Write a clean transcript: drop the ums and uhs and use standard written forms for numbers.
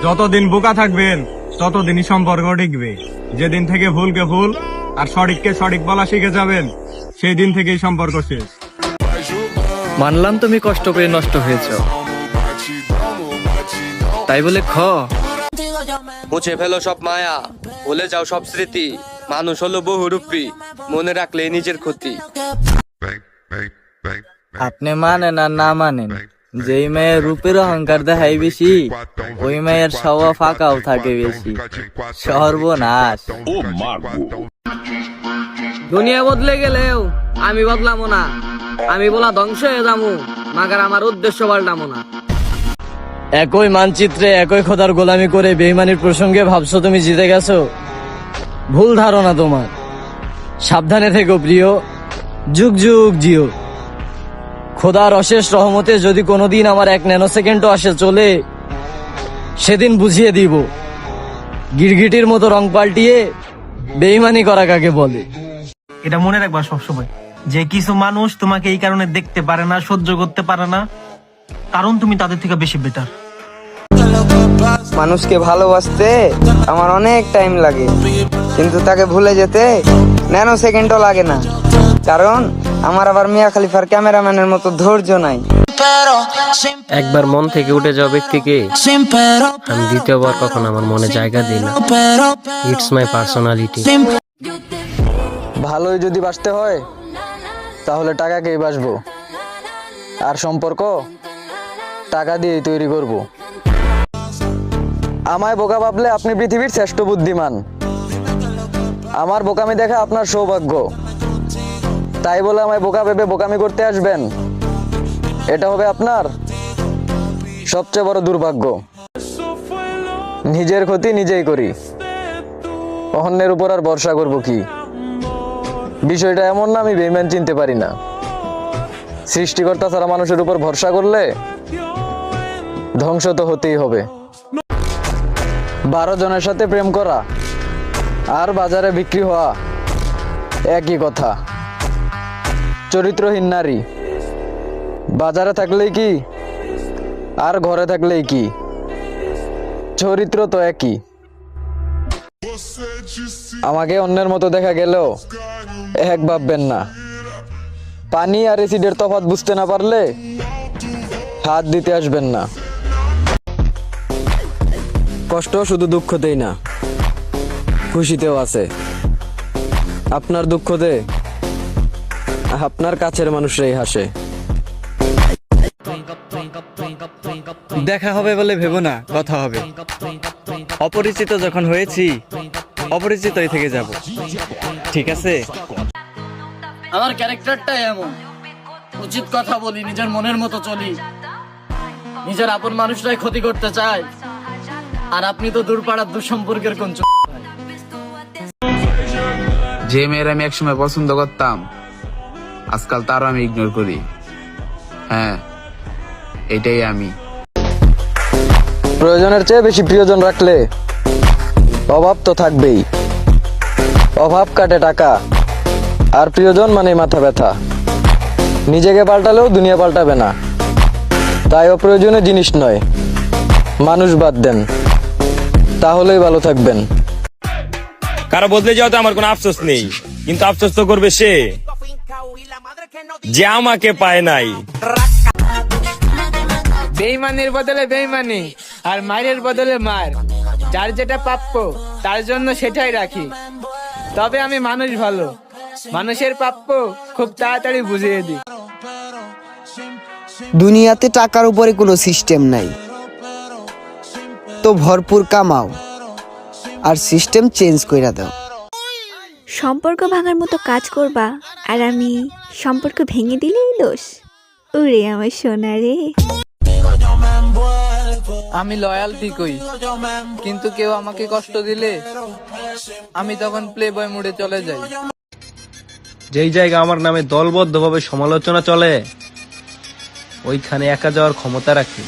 যতদিন বোকা থাকবেন ততদিনই সম্পর্ক টিকবে। যেদিন থেকে ভুলকে ভুল আর সঠিককে সঠিক বলা শিখে যাবেন, সেই দিন থেকেই সম্পর্ক শেষ। মানলাম তুমি কষ্ট করে নষ্ট হয়েছ, তাই বলে মুছে ফেলো সব মায়া, ভুলে যাও সব স্মৃতি। মানুষ হলো বহুরূপী, মনে রাখলে নিজের ক্ষতি। আপনি মানেন আর না মানেন, যেই মেয়ের রূপের অহংকার দেখাই বেশি, ওই মেয়ের স্বভাব ফাঁকাও থাকে বেশি। সর্বনাশ। দুনিয়া বদলে গেলেও আমি বদলামো না। আমি বলা ধ্বংস হয়ে যাবো, মাগার আমার উদ্দেশ্য পাল্টামো না। একই মানচিত্রে একই খোদার গোলামি করে বেঈমানির প্রসঙ্গে ভাবছো তুমি জিতে গেছো। ভুল ধারণা তোমার, সাবধানে থেকো প্রিয়, যুগ যুগ জিও। খোদার অশেষ রহমতে যদি কোনোদিন আমার 1 ন্যানোসেকেন্ডও আসে চলে, সেদিন বুঝিয়ে দিব গিরগিটির মতো রং পাল্টিয়ে বেঈমানি করা কাকে বলে। এটা মনে রাখবা সবসময়, যে কিছু মানুষ তোমাকে এই কারণে দেখতে পারে না, সহ্য করতে পারে না, কারণ তুমি তাদের থেকে বেশি বেটার। মানুষকে ভালোবাসতে আমার অনেক টাইম লাগে, কিন্তু তাকে ভুলে যেতে ন্যানো সেকেন্ডও লাগে না, কারণ আমার আবার মিয়া খলিফার ক্যামেরাম্যানের মতো ধৈর্য নাই। একবার মন থেকে উঠে যাওয়া ব্যক্তিকে আমি দ্বিতীয়বার কখনো আমার মনে জায়গা দিই না। It's my personality. ভালোই যদি বাসতে হয় তাহলে টাকাকেই বাসবো, আর সম্পর্ক টাকা দিয়েই তৈরি করব। আমায় বোকা ভাবলে আপনি পৃথিবীর শ্রেষ্ঠ বুদ্ধিমান। আমার বোকামি দেখা আপনার সৌভাগ্য, তাই বলে আমায় বোকা ভেবে বোকামি করতে আসবেন, এটা হবে আপনার সবচেয়ে বড় দুর্ভাগ্য। নিজের ক্ষতি নিজেই করি, অন্যের উপর আর ভরসা করব কি? বিষয়টা এমন না আমি বেঈমান চিনতে পারি না। সৃষ্টিকর্তা ছাড়া মানুষের উপর ভরসা করলে ধ্বংস তো হতেই হবে। 12 জনের সাথে প্রেম করা আর বাজারে বিক্রি হওয়া একই কথা। চরিত্রহীন নারী বাজারে থাকলেই কি আর ঘরে থাকলেই কি, চরিত্র তো একই। আমাকে অন্যের মতো দেখা গেলেও এক ভাববেন না। পানি আর অ্যাসিডের তফাৎ বুঝতে না পারলে হাত দিতে আসবেন না। কষ্ট শুধু দুঃখতেই না, খুশিতেও আছে। আপনার দুঃখতে আপনার কাছের মানুষরাই হাসে। দেখা হবে বলে ভেবো না, কথা হবে। অপরিচিত যখন হয়েছি, অপরিচিতই থেকে যাব, ঠিক আছে? আমার ক্যারেক্টারটাই এমন, উচিত কথা বলি, নিজের মনের মতো চলি। নিজের আপন মানুষরাই ক্ষতি করতে চায়, আর আপনি তো দূরপাড়ার দুঃসম্পর্কের কোন। যে মেয়ের আমি একসময় পছন্দ করতাম, আজকাল তারও আমি ইগনোর করি। হ্যাঁ, এটাই আমি। প্রয়োজনের চেয়ে বেশি প্রিয়জন রাখলে অভাব তো থাকবেই। অভাব কাটে টাকা, আর প্রিয়জন মানে মাথা ব্যথা। নিজেকে পাল্টালেও দুনিয়া পাল্টাবে না, তাই অপ্রয়োজনীয় জিনিস নয়, মানুষ বাদ দেন, তাহলেই ভালো থাকবেন। কারো বদলে যাওয়াতে আমার কোনো আফসোস নেই, কিন্তু আফসোস তো করবে সে যে আমাকে পায় নাই। বেইমানির বদলে বেইমানি, আর মায়ের বদলে মার। যার যেটা প্রাপ্য তার জন্য সেটাই রাখি। তবে আমি মানুষ ভালো, মানুষের প্রাপ্য খুব তাড়াতাড়ি বুঝিয়ে দিই। দুনিয়াতে টাকার উপরে কোনো সিস্টেম নাই, তো ভরপুর কামাও আর সিস্টেম চেঞ্জ কইরা দাও। সম্পর্ক ভাঙার মতো কাজ করবা, আর আমি সম্পর্ক ভেঙে দিলেই দোষ। ওরে আমার সোনা রে। আমি লয়ালটি কই, কিন্তু কেউ আমাকে কষ্ট দিলে আমি তখন প্লে বয় মুডে চলে যাই। যেই জায়গা আমার নামে দলবদ্ধভাবে সমালোচনা চলে, ওইখানে একা যাওয়ার ক্ষমতা রাখি।